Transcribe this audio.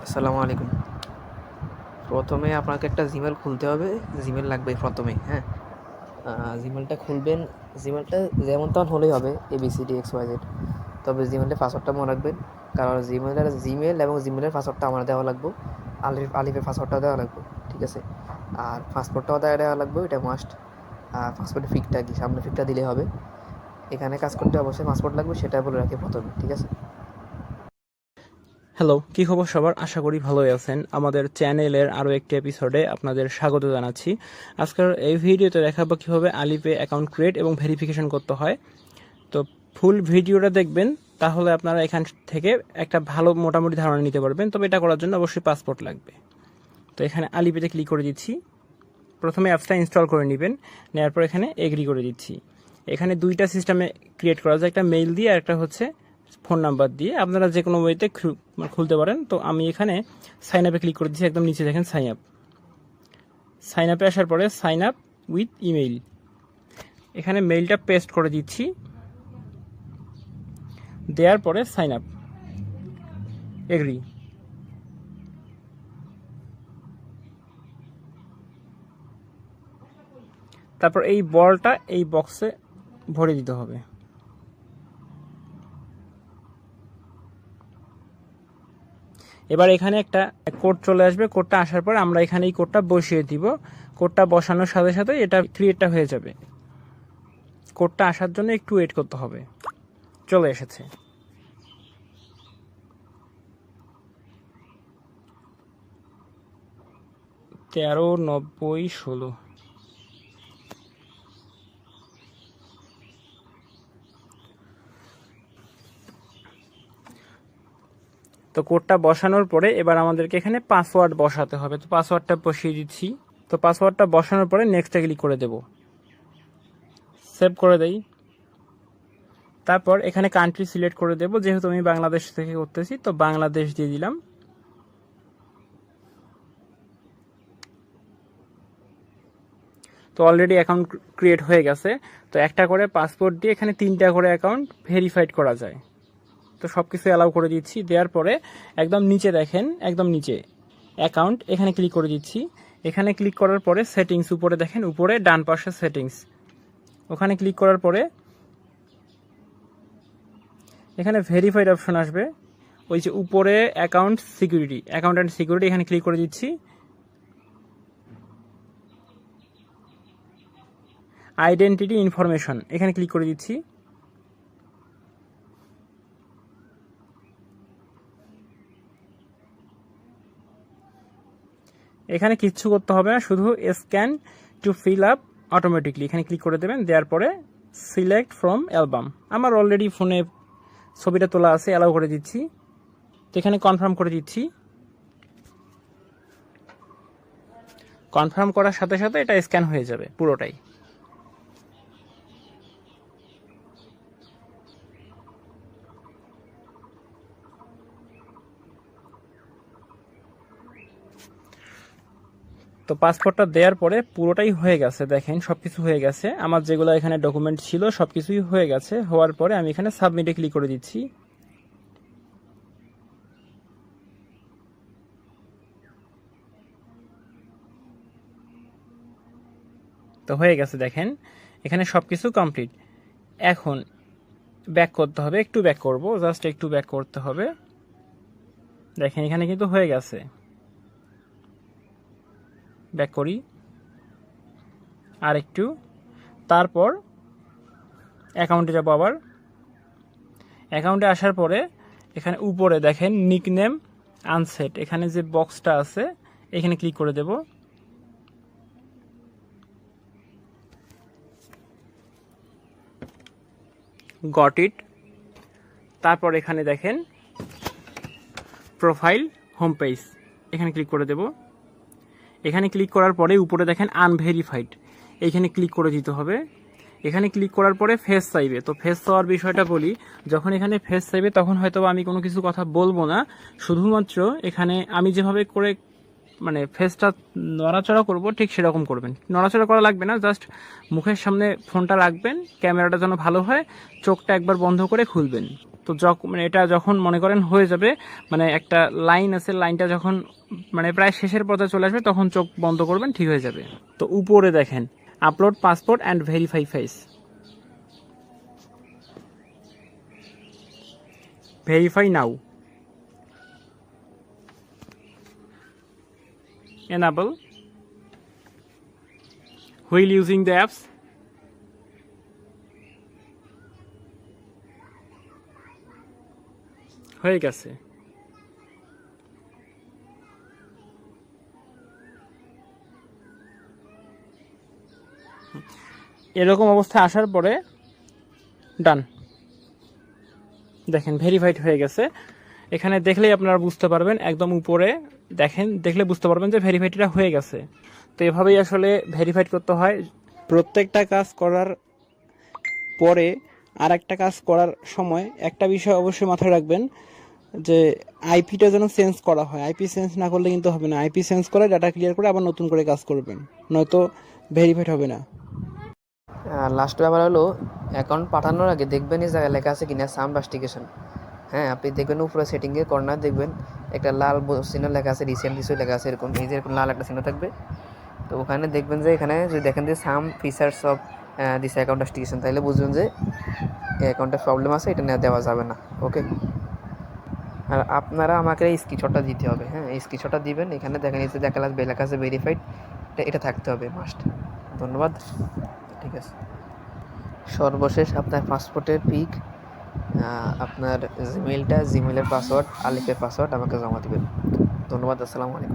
আসসালামু আলাইকুম। প্রথমে আপনাকে একটা জিমেল খুলতে হবে। জিমেল লাগবে প্রথমে, হ্যাঁ? জিমেলটা খুলবেন। জিমেলটা যেমন তেমন হলেই হবে, ABCDXYZ। তবে জিমেলের পাসওয়ার্ডটা মনে রাখবেন, কারণ জিমেল এবং জিমেলের পাসওয়ার্ডটা আমার দেওয়া লাগবে। আলিফের পাসওয়ার্ডটাও দেওয়া লাগবে, ঠিক আছে? আর পাসপোর্টটাও দেওয়া লাগবে, এটা মাস্ট। আর পাসপোর্টের ফিকটা কি, সামনে ফিকটা দিলে হবে। এখানে কাজ করতে অবশ্যই পাসপোর্ট লাগবে, সেটা বলে রাখি প্রথমে, ঠিক আছে? হ্যালো, কি খবর সবার? আশা করি ভালোই আছেন। আমাদের চ্যানেলের আরও একটি এপিসোডে আপনাদের স্বাগত জানাচ্ছি। আজকের এই ভিডিওতে দেখাবো কীভাবে আলিপে অ্যাকাউন্ট ক্রিয়েট এবং ভেরিফিকেশন করতে হয়। তো ফুল ভিডিওটা দেখবেন, তাহলে আপনারা এখান থেকে একটা ভালো মোটামুটি ধারণা নিতে পারবেন। তবে এটা করার জন্য অবশ্যই পাসপোর্ট লাগবে। তো এখানে আলিপেতে ক্লিক করে দিচ্ছি। প্রথমে অ্যাপসটা ইনস্টল করে নেবেন, নেওয়ার পর এখানে এগ্রি করে দিচ্ছি। এখানে দুইটা সিস্টেমে ক্রিয়েট করা যায়, একটা মেইল দিয়ে আর একটা হচ্ছে ফোন নাম্বার দিয়ে। আপনারা যে কোনো ওয়েতে খুলতে পারেন। তো আমি এখানে সাইন আপে ক্লিক করে দিচ্ছি। একদম নিচে দেখেন সাইন আপ। সাইন আপে আসার পরে সাইন আপ উইথ ইমেইল, এখানে মেইলটা পেস্ট করে দিচ্ছি। দেওয়ার পরে সাইন আপ, এগ্রি। তারপর এই বলটা এই বক্সে ভরে দিতে হবে। এবার এখানে একটা কোড চলে আসবে। কোডটা আসার পর আমরা এখানে এই কোডটা বসিয়ে দিব। কোডটা বসানোর সাথে সাথে এটা ক্রিয়েটটা হয়ে যাবে। কোডটা আসার জন্য একটু ওয়েট করতে হবে। চলে এসেছে। তেরো 90 16। তো কোডটা বসানোর পরে এবার আমাদেরকে এখানে পাসওয়ার্ড বসাতে হবে। তো পাসওয়ার্ডটা বসিয়ে দিচ্ছি। তো পাসওয়ার্ডটা বসানোর পরে নেক্সটে ক্লিক করে দেব। সেভ করে দেই। তারপর এখানে কান্ট্রি সিলেক্ট করে দেব। যেহেতু আমি বাংলাদেশ থেকে করতেছি, তো বাংলাদেশ দিয়ে দিলাম। তো অলরেডি অ্যাকাউন্ট ক্রিয়েট হয়ে গেছে। তো একটা করে পাসপোর্ট দিয়ে এখানে 3টা করে অ্যাকাউন্ট ভেরিফাইড করা যায়। তো সব কিছু অ্যালাউ করে দিচ্ছি। দেওয়ার পরে একদম নিচে দেখেন, একদম নিচে অ্যাকাউন্ট, এখানে ক্লিক করে দিচ্ছি। এখানে ক্লিক করার পরে সেটিংস, উপরে দেখেন, উপরে ডান পাশে সেটিংস, ওখানে ক্লিক করার পরে এখানে ভেরিফাইড অপশন আসবে। ওই যে উপরে account security, account and security, এখানে ক্লিক করে দিচ্ছি। আইডেন্টিটি ইনফরমেশন, এখানে ক্লিক করে দিচ্ছি। এখানে কিচ্ছু করতে হবে না, শুধু scan to fill up automatically, এখানে ক্লিক করে দেবেন। দেওয়ার পরে সিলেক্ট ফ্রম অ্যালবাম, আমার অলরেডি ফোনে ছবিটা তোলা আছে, অ্যালাউ করে দিচ্ছি। তো এখানে কনফার্ম করে দিচ্ছি। কনফার্ম করার সাথে সাথে এটা স্ক্যান হয়ে যাবে পুরোটাই। তো পাসপোর্টটা দেওয়ার পরে পুরোটাই হয়ে গেছে, দেখেন সবকিছু হয়ে গেছে। আমার যেগুলো এখানে ডকুমেন্ট ছিল সবকিছুই হয়ে গেছে। হওয়ার পরে আমি এখানে সাবমিটে ক্লিক করে দিচ্ছি। তো হয়ে গেছে, দেখেন এখানে সবকিছু কমপ্লিট। এখন ব্যাক করতে হবে, একটু ব্যাক করব, জাস্ট একটু ব্যাক করতে হবে। দেখেন এখানে কিন্তু হয়ে গেছে। ব্যাক করি আর একটু। তারপর অ্যাকাউন্টে যাবো আবার। অ্যাকাউন্টে আসার পরে এখানে উপরে দেখেন নিকনেম আনসেট, এখানে যে বক্সটা আছে এখানে ক্লিক করে দেব। Got it. তারপর এখানে দেখেন প্রোফাইল হোম পেজ, এখানে ক্লিক করে দেব। এখানে ক্লিক করার পরে উপরে দেখেন আনভেরিফাইড, এইখানে ক্লিক করে দিতে হবে। এখানে ক্লিক করার পরে ফেস চাইবে। তো ফেস চাওয়ার বিষয়টা বলি, যখন এখানে ফেস চাইবে তখন হয়তো আমি কোনো কিছু কথা বলবো না, শুধুমাত্র এখানে আমি যেভাবে করে মানে ফেসটা নড়াচড়া করব ঠিক সেরকম করবেন। নড়াচড়া করা লাগবে না, জাস্ট মুখের সামনে ফোনটা রাখবেন, ক্যামেরাটা যেন ভালো হয়, চোখটা একবার বন্ধ করে খুলবেন। তো মানে এটা যখন মনে করেন হয়ে যাবে, মানে একটা লাইন আছে, লাইনটা যখন মানে প্রায় শেষের পর্যায়ে চলে আসবে তখন চোখ বন্ধ করবেন, ঠিক হয়ে যাবে। তো উপরে দেখেন upload passport and verify face, verify now, enable while using the apps, হয়ে গেছে। এরকম অবস্থায় আসার পরে ডান, দেখেন ভেরিফাইড হয়ে গেছে। এখানে দেখলেই আপনারা বুঝতে পারবেন, একদম উপরে দেখেন, দেখলে বুঝতে পারবেন যে ভেরিফাইডটা হয়ে গেছে। তো এভাবেই আসলে ভেরিফাইড করতে হয়। প্রত্যেকটা কাজ করার পরে আর একটা কাজ করার সময় একটা বিষয় অবশ্যই মাথায় রাখবেন, যে আইপিটা যেন চেঞ্জ করা হয়। আইপি চেঞ্জ না করলে কিন্তু হবে না। আইপি চেঞ্জ করে ডাটা ক্লিয়ার করে আবার নতুন করে কাজ করবেন, নয়তো ভেরিফাইড হবে না। লাস্ট ব্যাপার হলো অ্যাকাউন্ট পাঠানোর আগে দেখবেন এই জায়গায় লেখা আছে কিনা সাম ইনভেস্টিগেশন। হ্যাঁ, আপনি দেখবেন উপরে সেটিংয়ে কর্নার দেখবেন একটা লাল চিহ্ন লেখা আছে, রিসেন্ট কিছু লেখা আছে, এরকম এই যে এরকম লাল একটা চিহ্ন থাকবে। তো ওখানে দেখবেন যে এখানে যদি দেখেন যে some features of this account investigation, তাহলে বুঝবেন যে এই অ্যাকাউন্টে প্রবলেম আছে, এটা নেওয়া দেওয়া যাবে না। ওকে, আর আপনারা আমাকে এই স্ক্রিনশটটা দিতে হবে। হ্যাঁ, এই স্ক্রিনশটটা দিবেন। এখানে দেখেন এই যে লেখা আছে ভেরিফাইড, এটা থাকতে হবে মাস্ট। ধন্যবাদ। ঠিক আছে, সর্বশেষ আপনার পাসপোর্টের পিক, আপনার জিমেইলের পাসওয়ার্ড, আলিফের পাসওয়ার্ড আমাকে জমা দিবেন। ধন্যবাদ, আসসালামু আলাইকুম।